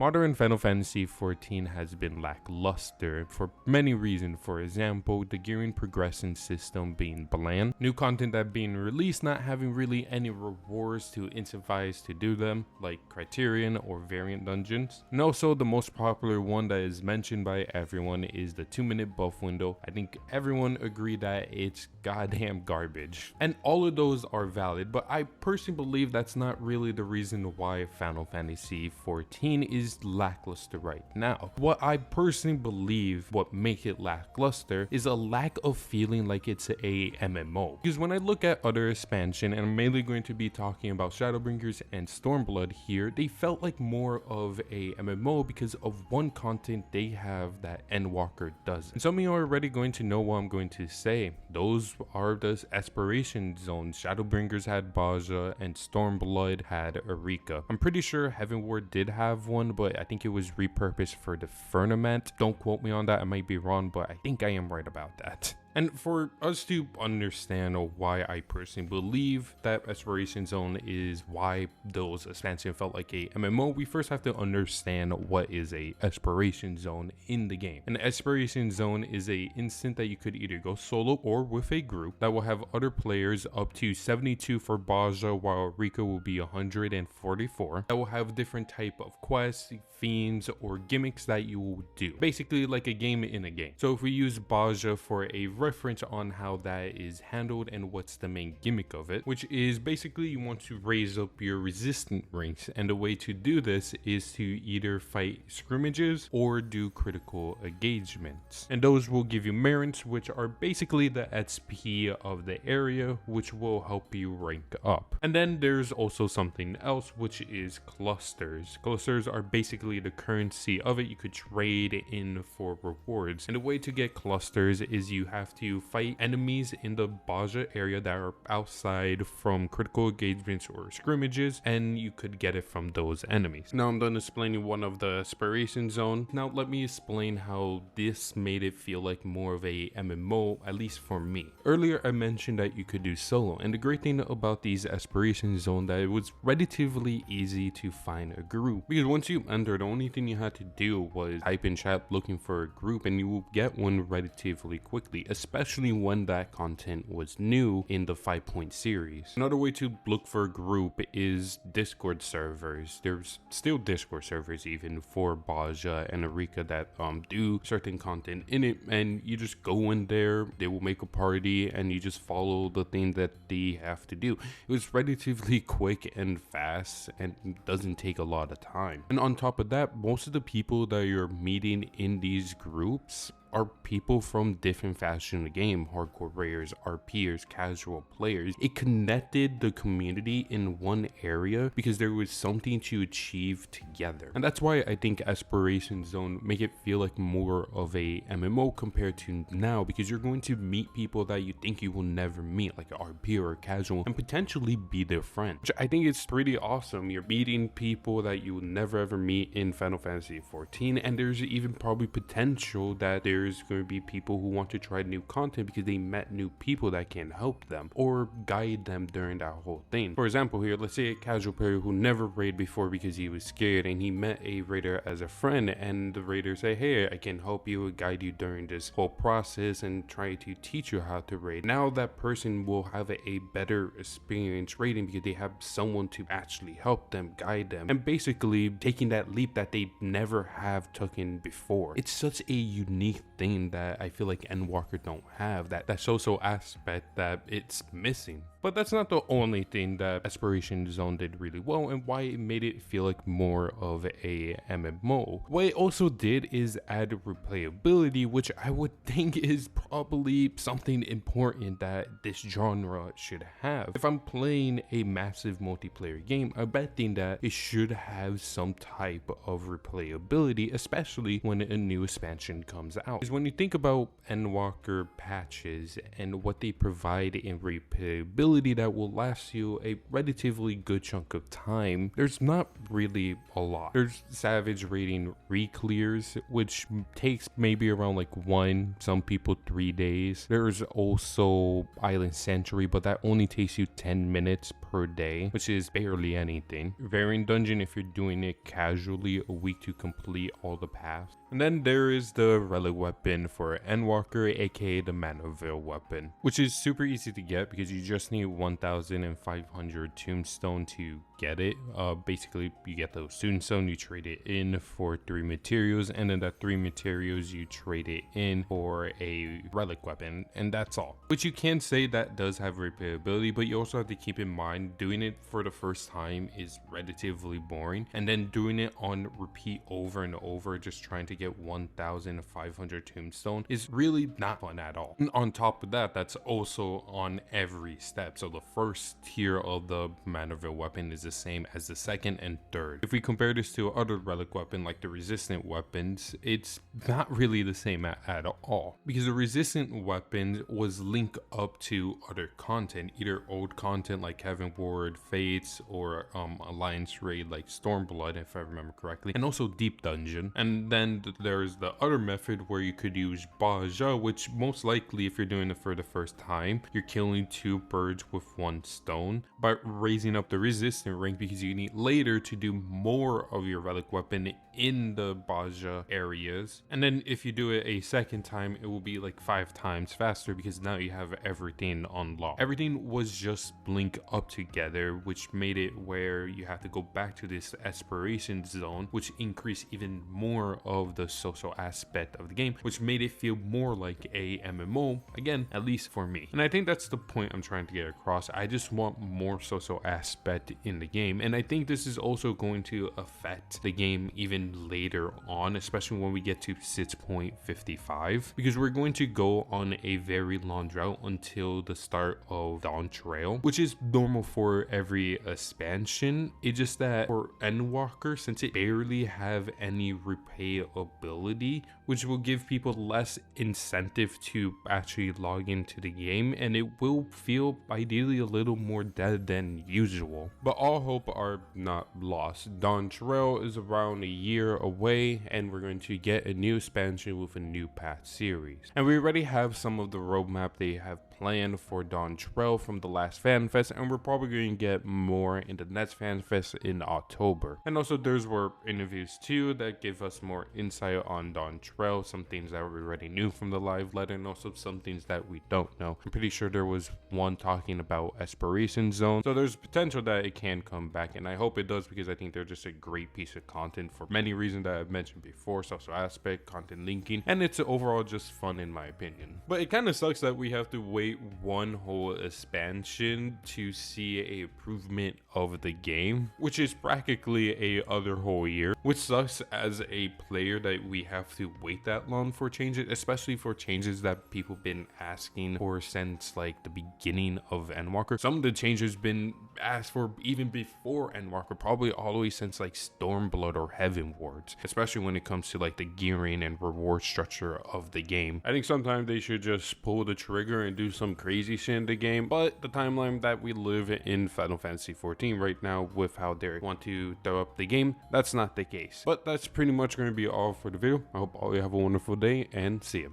Modern Final Fantasy XIV has been lackluster for many reasons. For example, the gearing progression system being bland, new content that being released not having really any rewards to incentivize to do them, like Criterion or variant dungeons. And also the most popular one that is mentioned by everyone is the 2-minute buff window. I think everyone agreed that it's goddamn garbage. And all of those are valid, but I personally believe that's not really the reason why Final Fantasy XIV is lackluster right now. What I personally believe what makes it lackluster is a lack of feeling like it's a MMO. Because when I look at other expansion, and I'm mainly going to be talking about Shadowbringers and Stormblood here, they felt like more of a MMO because of one content they have that Endwalker doesn't. And some of you are already going to know what I'm going to say. Those are the Aspiration Zones. Shadowbringers had Baja and Stormblood had Erika. I'm pretty sure Heavenward did have one, but I think it was repurposed for the Firmament. Don't quote me on that, I might be wrong, but I think I am right about that. And for us to understand why I personally believe that Aspiration Zone is why those expansions felt like a MMO, we first have to understand what is a Aspiration Zone in the game. An Aspiration Zone is a instant that you could either go solo or with a group that will have other players up to 72 for Baja, while Rika will be 144. That will have different type of quests, themes, or gimmicks that you will do. Basically like a game in a game. So if we use Baja for a reference on how that is handled and what's the main gimmick of it, which is basically you want to raise up your resistant ranks, and the way to do this is to either fight scrimmages or do critical engagements, and those will give you merits, which are basically the XP of the area, which will help you rank up. And then there's also something else, which is clusters. Clusters are basically the currency of it. You could trade in for rewards, and the way to get clusters is you have to fight enemies in the Baja area that are outside from critical engagements or scrimmages, and you could get it from those enemies. Now I'm done explaining one of the Aspiration Zone. Now let me explain how this made it feel like more of a MMO, at least for me. Earlier I mentioned that you could do solo, and the great thing about these Aspiration Zone that it was relatively easy to find a group, because once you enter, the only thing you had to do was type in chat looking for a group, and you will get one relatively quickly, especially when that content was new in the 5-point series. Another way to look for a group is Discord servers. There's still Discord servers even for Baja and Erika that do certain content in it, and you just go in there, they will make a party, and you just follow the thing that they have to do. It was relatively quick and fast, and doesn't take a lot of time. And on top of that, most of the people that you're meeting in these groups are people from different factions in the game. Hardcore players, RPers, casual players. It connected the community in one area because there was something to achieve together. And that's why I think Aspiration Zone make it feel like more of a MMO compared to now, because you're going to meet people that you think you will never meet, like an RP or a casual, and potentially be their friend, which I think is pretty awesome. You're meeting people that you will never ever meet in Final Fantasy XIV, and there's even probably potential that there's going to be people who want to try new content because they met new people that can help them or guide them during that whole thing. For example here, let's say a casual player who never raided before because he was scared, and he met a raider as a friend, and the raider say, hey, I can help you and guide you during this whole process and try to teach you how to raid. Now that person will have a better experience raiding because they have someone to actually help them, guide them, and basically taking that leap that they never have taken before. It's such a unique thing that I feel like Endwalker don't have, that social aspect that it's missing. But that's not the only thing that Aspiration Zone did really well and why it made it feel like more of a MMO. What it also did is add replayability, which I would think is probably something important that this genre should have. If I'm playing a massive multiplayer game, I bet that it should have some type of replayability, especially when a new expansion comes out. Because when you think about Endwalker patches and what they provide in replayability, ability that will last you a relatively good chunk of time, there's not really a lot. There's Savage Raiding re-clears, which takes maybe around like 1, some people 3 days. There's also Island Sanctuary, but that only takes you 10 minutes per day, which is barely anything. Variant Dungeon, if you're doing it casually, a week to complete all the paths. And then there is the relic weapon for Endwalker, aka the Mana Veil weapon, which is super easy to get because you just need 1,500 tombstone to get it. Basically, you get those tombstone, you trade it in for 3 materials, and then that 3 materials you trade it in for a relic weapon, and that's all. Which you can say that does have replayability, but you also have to keep in mind doing it for the first time is relatively boring, and then doing it on repeat over and over, just trying to get 1,500 tombstone, is really not fun at all. And on top of that, that's also on every step. So the first tier of the Mana Veil weapon is the same as the second and third. If we compare this to other relic weapon like the resistant weapons, it's not really the same at all, because the resistant weapons was linked up to other content, either old content like Heaven Ward, Fates, or Alliance Raid like Stormblood, if I remember correctly, and also Deep Dungeon. And then there's the other method where you could use Baja, which most likely, if you're doing it for the first time, you're killing 2 birds with 1 stone by raising up the resistant rank, because you need later to do more of your relic weapon in the Baja areas. And then if you do it a second time, it will be like 5 times faster, because now you have everything unlocked. Everything was just linked up together, which made it where you have to go back to this Aspiration Zone, which increased even more of the social aspect of the game, which made it feel more like a MMO, again, at least for me. And I think that's the point I'm trying to get across. I just want more social aspect in the game, and I think this is also going to affect the game even later on, especially when we get to 6.55, because we're going to go on a very long drought until the start of Dawn Trail, which is normal for every expansion. It's just that for Endwalker, since it barely have any replayability, which will give people less incentive to actually log into the game, and it will feel ideally a little more dead than usual. But all hope are not lost. Dawn Trail is around a year away, and we're going to get a new expansion with a new path series. And we already have some of the roadmap they have planned for Dawn Trail from the last FanFest, and we're probably going to get more in the next FanFest in October. And also there's were interviews too that give us more insight on Dawn Trail, some things that we already knew from the live letter, and also some things that we don't know. I'm pretty sure there was one talking about Aspiration Zones, so there's potential that it can come back, and I hope it does, because I think they're just a great piece of content for many reasons that I've mentioned before: social aspect, content linking, and it's overall just fun in my opinion. But it kind of sucks that we have to wait one whole expansion to see a improvement of the game, which is practically a other whole year, which sucks as a player that we have to wait that long for changes, especially for changes that people been asking for since like the beginning of Endwalker. Some of the changes been asked for even before Endwalker, probably all the way since like Stormblood or Heaven Wards, especially when it comes to like the gearing and reward structure of the game. I think sometimes they should just pull the trigger and do some crazy shit in the game, but the timeline that we live in Final Fantasy XIV right now, with how they want to throw up the game, that's not the case. But that's pretty much going to be all for the video. I hope all you have a wonderful day, and see you.